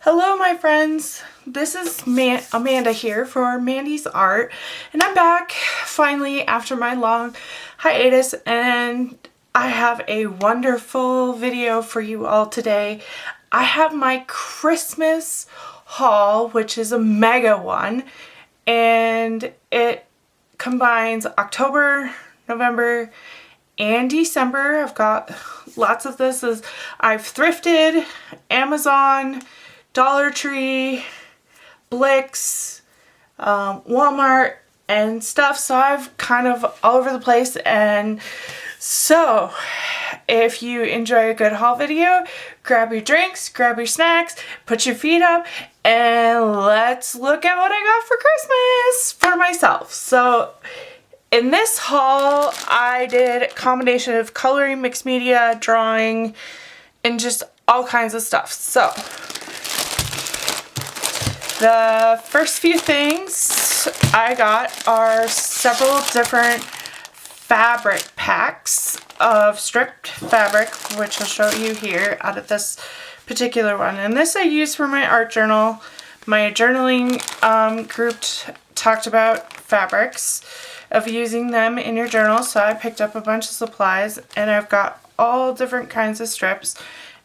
Hello my friends, this is Amanda here for Mandy's Art, and I'm back finally after my long hiatus, and I have a wonderful video for you all today. I have my Christmas haul, which is a mega one, and it combines October, November, and December. I've got lots of this. I've thrifted, Amazon, Dollar Tree, Blix, Walmart, and stuff. So I've kind of all over the place. And so if you enjoy a good haul video, grab your drinks, grab your snacks, put your feet up, and let's look at what I got for Christmas for myself. So in this haul, I did a combination of coloring, mixed media, drawing, and just all kinds of stuff. So the first few things I got are several different fabric packs of stripped fabric, which I'll show you here out of this particular one. And this I use for my art journal. My journaling group talked about fabrics, of using them in your journal, so I picked up a bunch of supplies, and I've got all different kinds of strips,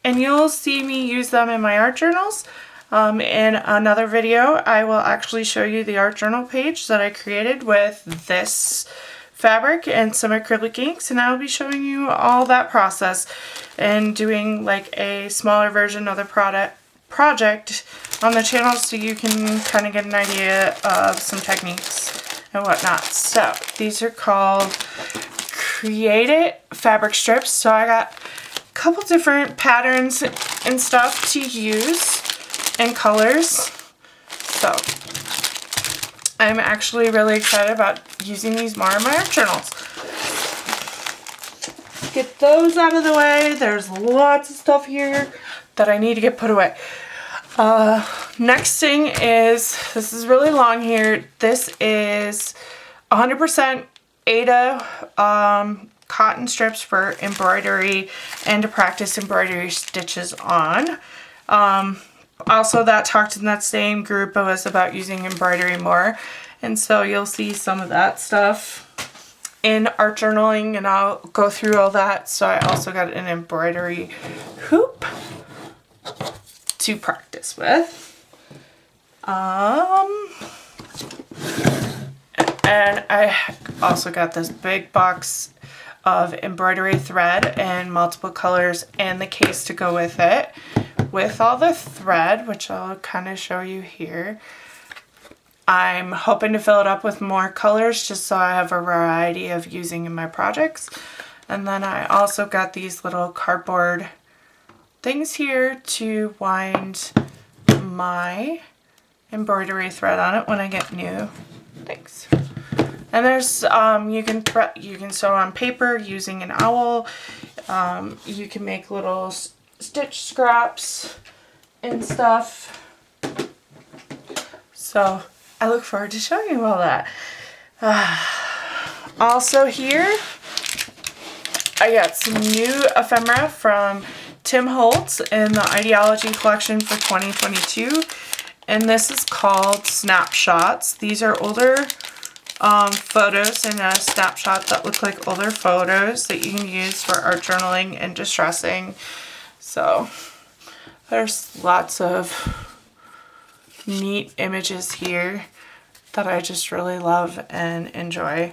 and you'll see me use them in my art journals. In another video, I will actually show you the art journal page that I created with this fabric and some acrylic inks, and I'll be showing you all that process and doing like a smaller version of the project on the channel, so you can kind of get an idea of some techniques and whatnot. So these are called Create It fabric strips. So I got a couple different patterns and stuff to use and colors. So I'm actually really excited about using these more in my art journals. Get those out of the way. There's lots of stuff here that I need to get put away. Next thing is, this is really long here. This is 100% Aida cotton strips for embroidery and to practice embroidery stitches on. Also, that talked in that same group was about using embroidery more, and so you'll see some of that stuff in art journaling, and I'll go through all that. So I also got an embroidery hoop to practice with. And I also got this big box of embroidery thread and multiple colors and the case to go with it, with all the thread, which I'll kind of show you here. I'm hoping to fill it up with more colors just so I have a variety of using in my projects. And then I also got these little cardboard things here to wind my embroidery thread on it when I get new things. And there's you can sew on paper using an owl. You can make little stitch scraps and stuff. So I look forward to showing you all that. Also here, I got some new ephemera from Tim Holtz in the Ideology collection for 2022. And this is called Snapshots. These are older photos in a snapshot that look like older photos that you can use for art journaling and distressing. So there's lots of neat images here that I just really love and enjoy.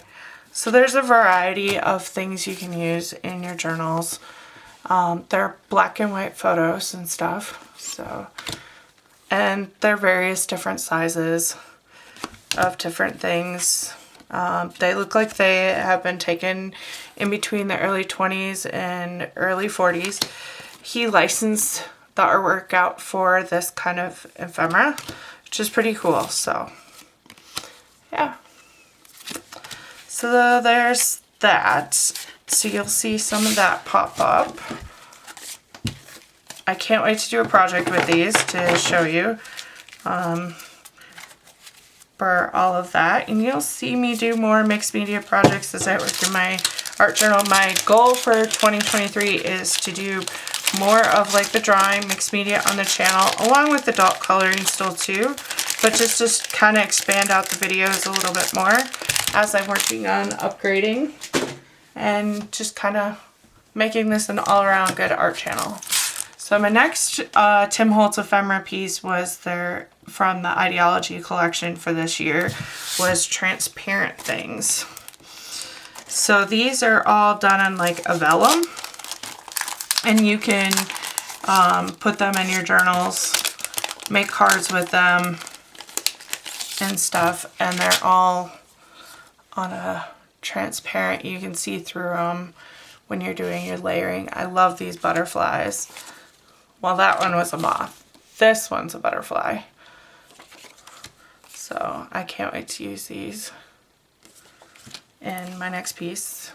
So there's a variety of things you can use in your journals. They're black and white photos and stuff. So, and they're various different sizes of different things. They look like they have been taken in between the early 20s and early 40s. He licensed the artwork out for this kind of ephemera, which is pretty cool. So yeah. So there's that. So you'll see some of that pop up. I can't wait to do a project with these to show you for all of that. And you'll see me do more mixed media projects as I work in my art journal. My goal for 2023 is to do more of like the drawing mixed media on the channel, along with adult coloring still too, but just kind of expand out the videos a little bit more as I'm working on upgrading and just kind of making this an all-around good art channel. So my next Tim Holtz ephemera piece was from the Ideology collection for this year, was Transparent Things. So these are all done on like a vellum, and you can put them in your journals, make cards with them and stuff, and they're all on a transparent, you can see through them when you're doing your layering. I love these butterflies. Well, that one was a moth. This one's a butterfly. So I can't wait to use these in my next piece.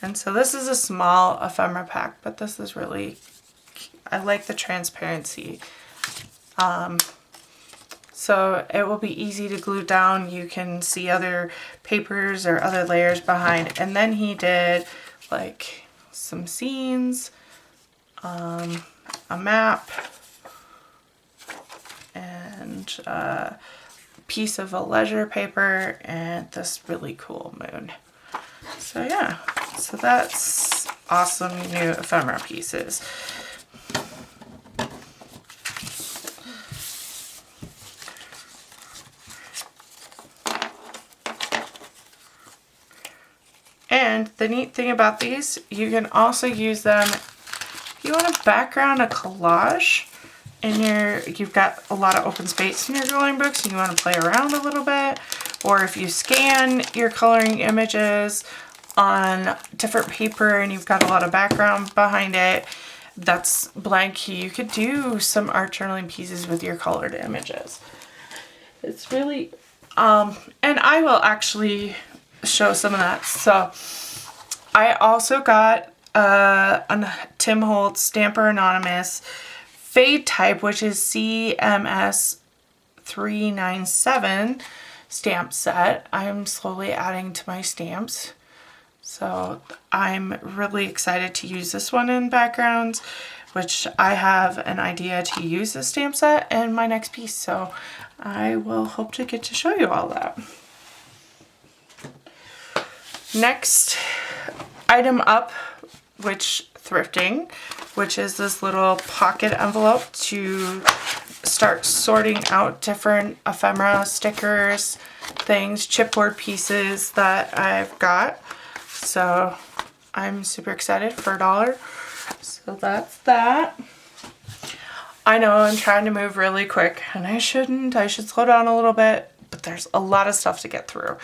And so this is a small ephemera pack, but this is really, I like the transparency. So it will be easy to glue down. You can see other papers or other layers behind. And then he did like some scenes, a map, and a piece of a leisure paper, and this really cool moon. So yeah, so that's awesome new ephemera pieces. And the neat thing about these, you can also use them if you want to background a collage and you've got a lot of open space in your coloring books and you want to play around a little bit, or if you scan your coloring images on different paper and you've got a lot of background behind it that's blank, you could do some art journaling pieces with your colored images. It's really, and I will actually show some of that. So I also got a Tim Holtz Stamper Anonymous Fade Type, which is CMS 397 stamp set. I'm slowly adding to my stamps. So I'm really excited to use this one in backgrounds, which I have an idea to use this stamp set in my next piece. So I will hope to get to show you all that. Next item up, which thrifting, which is this little pocket envelope to start sorting out different ephemera, stickers, things, chipboard pieces that I've got. So I'm super excited for $1. So that's that. I know I'm trying to move really quick and I shouldn't. I should slow down a little bit, but there's a lot of stuff to get through.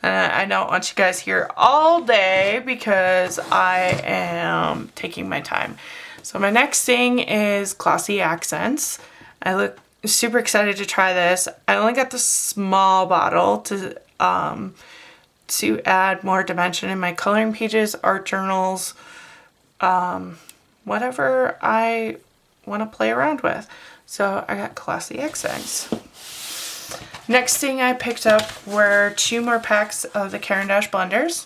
I don't want you guys here all day because I am taking my time. So my next thing is Glossy Accents. I look super excited to try this. I only got the small bottle to add more dimension in my coloring pages, art journals, whatever I want to play around with. So I got Glossy Accents. Next thing I picked up were 2 more packs of the Caran d'Ache blenders.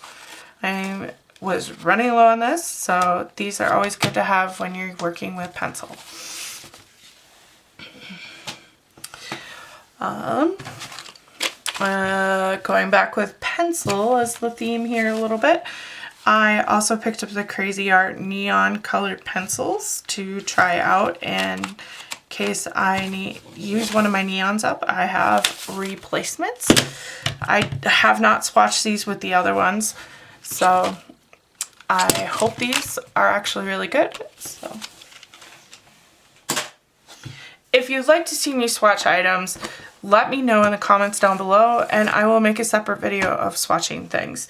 I was running low on this, so these are always good to have when you're working with pencil. Going back with pencil as the theme here a little bit, I also picked up the Crazy Art neon colored pencils to try out, and in case I use one of my neons up, I have replacements. I have not swatched these with the other ones, so I hope these are actually really good. So if you'd like to see me swatch items, let me know in the comments down below and I will make a separate video of swatching things.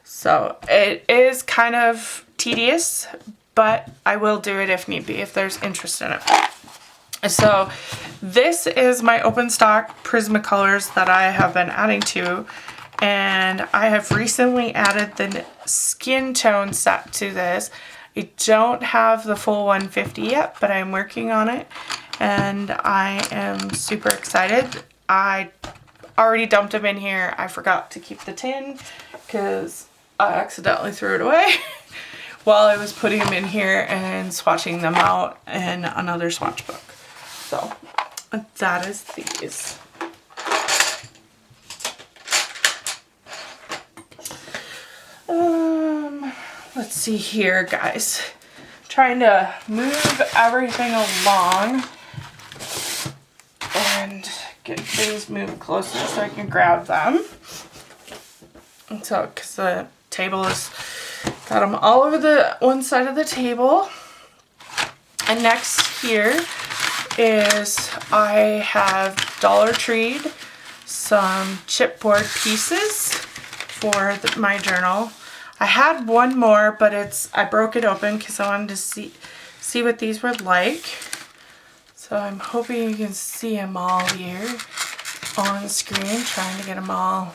So it is kind of tedious, but I will do it if need be, if there's interest in it. So this is my open stock Prismacolors that I have been adding to, and I have recently added the skin tone set to this. I don't have the full 150 yet, but I'm working on it and I am super excited. I already dumped them in here. I forgot to keep the tin because I accidentally threw it away while I was putting them in here and swatching them out in another swatch book. So that is these. Let's see here, guys. Trying to move everything along and get things moved closer so I can grab them. And so, because the table is got them all over the one side of the table. And next here is I have Dollar Tree some chipboard pieces for my journal. I had one more, but I broke it open because I wanted to see what these were like. So I'm hoping you can see them all here on screen, trying to get them all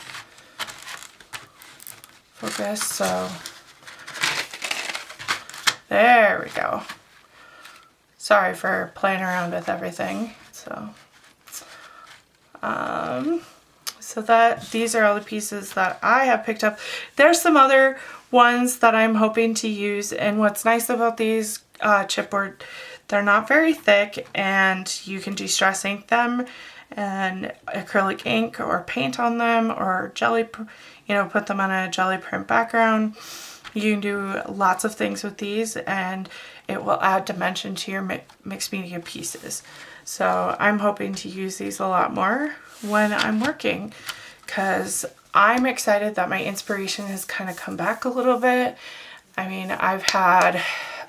focused. So there we go. Sorry for playing around with everything. So these are all the pieces that I have picked up. There's some other ones that I'm hoping to use, and what's nice about these chipboard, they're not very thick, and you can de-stress ink them and acrylic ink or paint on them, or put them on a jelly print background. You can do lots of things with these, and it will add dimension to your mixed media pieces. So I'm hoping to use these a lot more when I'm working, because I'm excited that my inspiration has kind of come back a little bit. I mean, I've had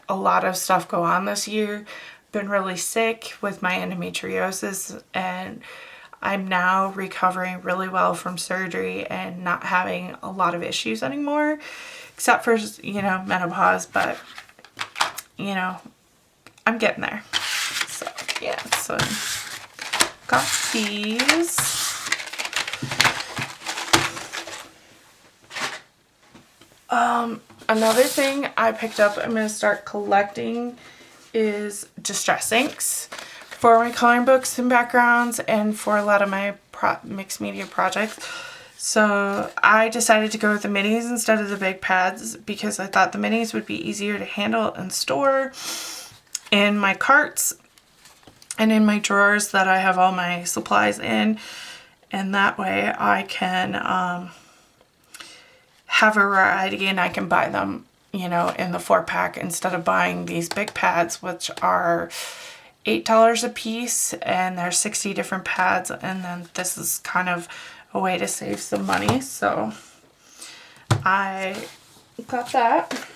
a lot of stuff go on this year, been really sick with my endometriosis, and I'm now recovering really well from surgery and not having a lot of issues anymore, except for, menopause, but, I'm getting there. So, yeah, so got these. Another thing I picked up, I'm going to start collecting, is distress inks for my coloring books and backgrounds and for a lot of my mixed media projects. So I decided to go with the minis instead of the big pads because I thought the minis would be easier to handle and store in my carts and in my drawers that I have all my supplies in, and that way I can have a variety and I can buy them, in the 4-pack instead of buying these big pads, which are $8 a piece, and there's 60 different pads, and then this is kind of a way to save some money. So I got that.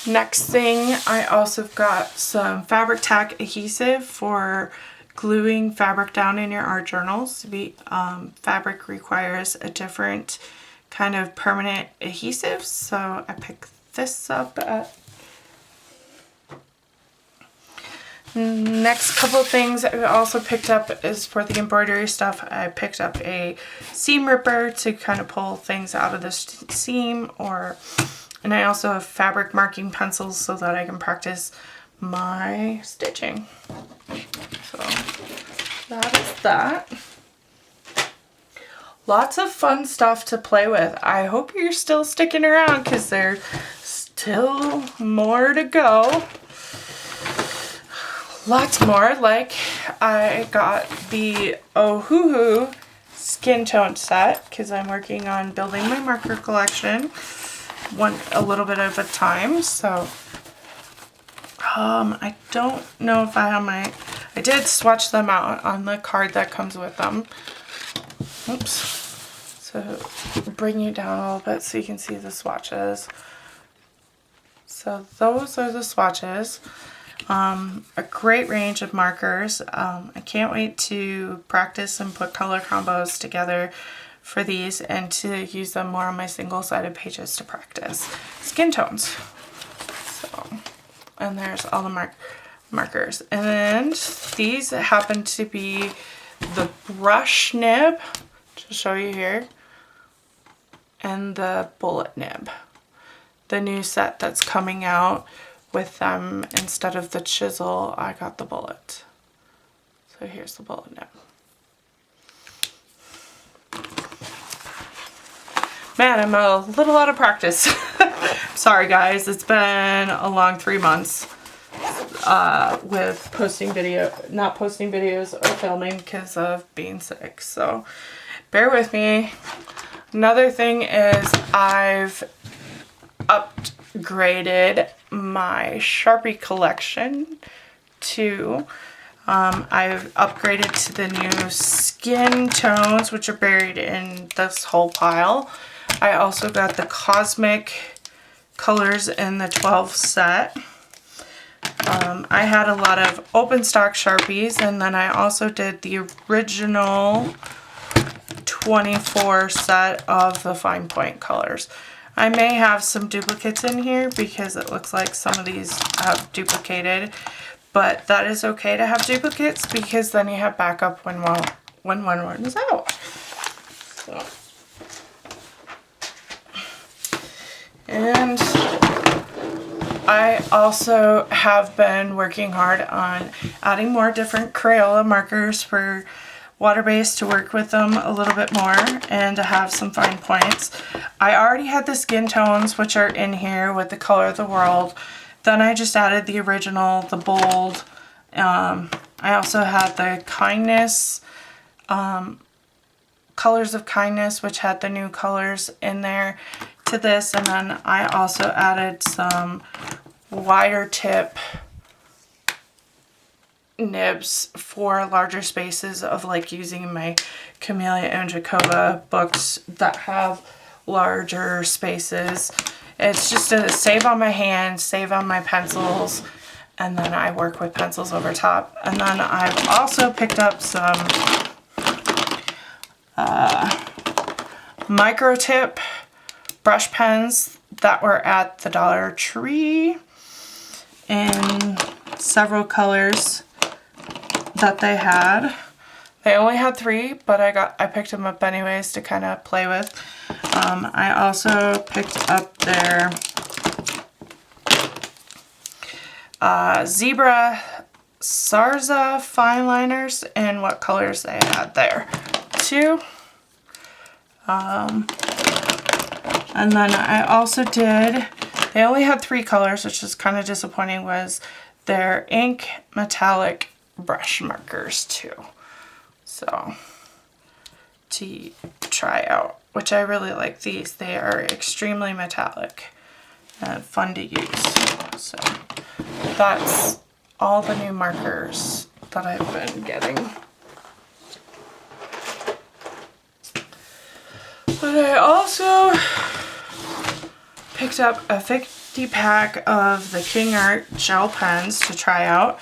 Next thing, I also got some fabric tack adhesive for gluing fabric down in your art journals. Fabric requires a different kind of permanent adhesive, so I picked this up at next couple of things I also picked up is for the embroidery stuff. I picked up a seam ripper to kind of pull things out of the seam, and I also have fabric marking pencils so that I can practice my stitching. So that is that. Lots of fun stuff to play with. I hope you're still sticking around because there's still more to go. Lots more. Like, I got the Ohuhu skin tone set because I'm working on building my marker collection a little bit at a time. So I don't know if I have I did swatch them out on the card that comes with them. Oops. So bring you down a little bit so you can see the swatches. So those are the swatches. A great range of markers. I can't wait to practice and put color combos together for these and to use them more on my single-sided pages to practice skin tones. So, and there's all the markers. And then these happen to be the brush nib, to show you here, and the bullet nib. The new set that's coming out with them, instead of the chisel, I got the bullet. So here's the bullet nib. Man, I'm a little out of practice. Sorry guys, it's been a long 3 months with not posting videos or filming because of being sick. So bear with me. Another thing is I've upgraded my Sharpie collection to I've upgraded to the new skin tones, which are buried in this whole pile. I also got the Cosmic colors in the 12 set. I had a lot of open stock Sharpies, and then I also did the original 24 set of the fine point colors. I may have some duplicates in here because it looks like some of these have duplicated, but that is okay to have duplicates because then you have backup when one runs out. So, and I also have been working hard on adding more different Crayola markers for water-based to work with them a little bit more and to have some fine points. I already had the skin tones, which are in here with the color of the world. Then I just added the original, the bold. I also had the kindness, colors of kindness, which had the new colors in there to this. And then I also added some wider tip nibs for larger spaces of like using my Camellia and Jacoba books that have larger spaces. It's just to save on my hand, save on my pencils, and then I work with pencils over top. And then I've also picked up some micro tip brush pens that were at the Dollar Tree in several colors that they had. They only had 3, but I picked them up anyways to kind of play with. I also picked up their Zebra Sarza fine liners and what colors they had there too. And then I also did, they only had 3 colors, which is kind of disappointing, was their ink metallic brush markers too. So to try out, which I really like these. They are extremely metallic and fun to use. So that's all the new markers that I've been getting. But I also picked up a 50 pack of the King Art gel pens to try out.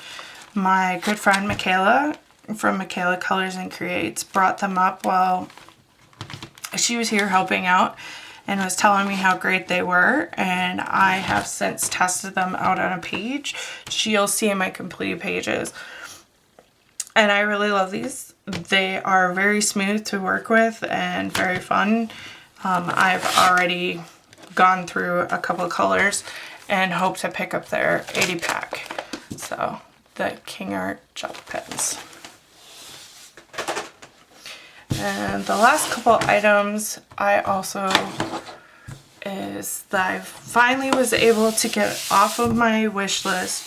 My good friend Michaela from Michaela Colors and Creates brought them up while she was here helping out and was telling me how great they were, and I have since tested them out on a page. You'll see in my completed pages. And I really love these. They are very smooth to work with and very fun. I've already gone through a couple of colors and hope to pick up their 80 pack. So the King Art gel pens. And the last couple items I also is that I finally was able to get off of my wish list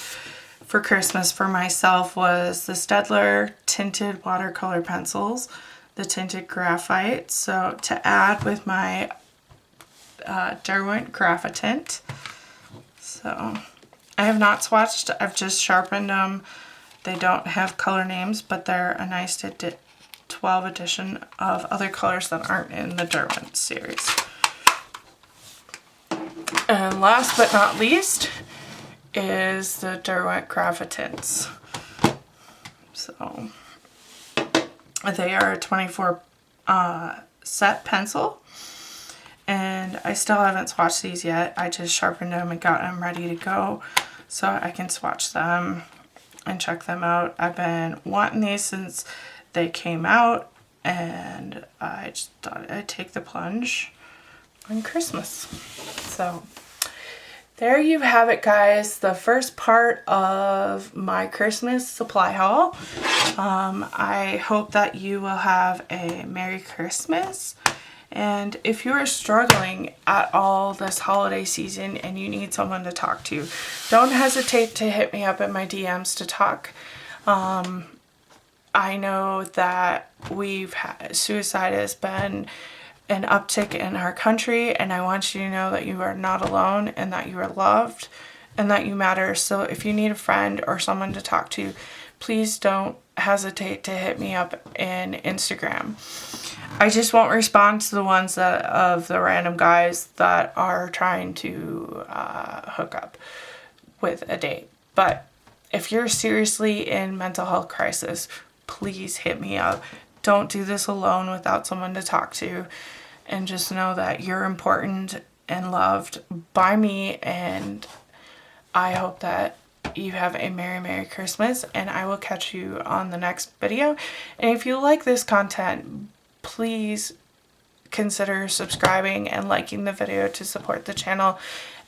for Christmas for myself was the Staedtler tinted watercolor pencils, the tinted graphite. So to add with my Derwent Graphitint. So I have not swatched, I've just sharpened them. They don't have color names, but they're a nice 12 edition of other colors that aren't in the Derwent series. And last but not least is the Derwent Graphitints. So they are a 24 set pencil, and I still haven't swatched these yet. I just sharpened them and got them ready to go so I can swatch them and check them out. I've been wanting these since they came out, and I just thought I'd take the plunge on Christmas. So there you have it, guys. The first part of my Christmas supply haul. I hope that you will have a Merry Christmas And if you are struggling at all this holiday season and you need someone to talk to, don't hesitate to hit me up in my DMs to talk. I know that suicide has been an uptick in our country, and I want you to know that you are not alone and that you are loved and that you matter. So if you need a friend or someone to talk to, please don't hesitate to hit me up in Instagram. I just won't respond to the ones of the random guys that are trying to hook up with a date. But if you're seriously in mental health crisis, please hit me up. Don't do this alone without someone to talk to. And just know that you're important and loved by me. And I hope that you have a Merry Christmas. And I will catch you on the next video. And if you like this content, please consider subscribing and liking the video to support the channel.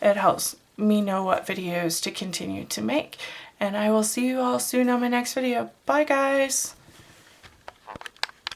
It helps me know what videos to continue to make. And I will see you all soon on my next video. Bye, guys.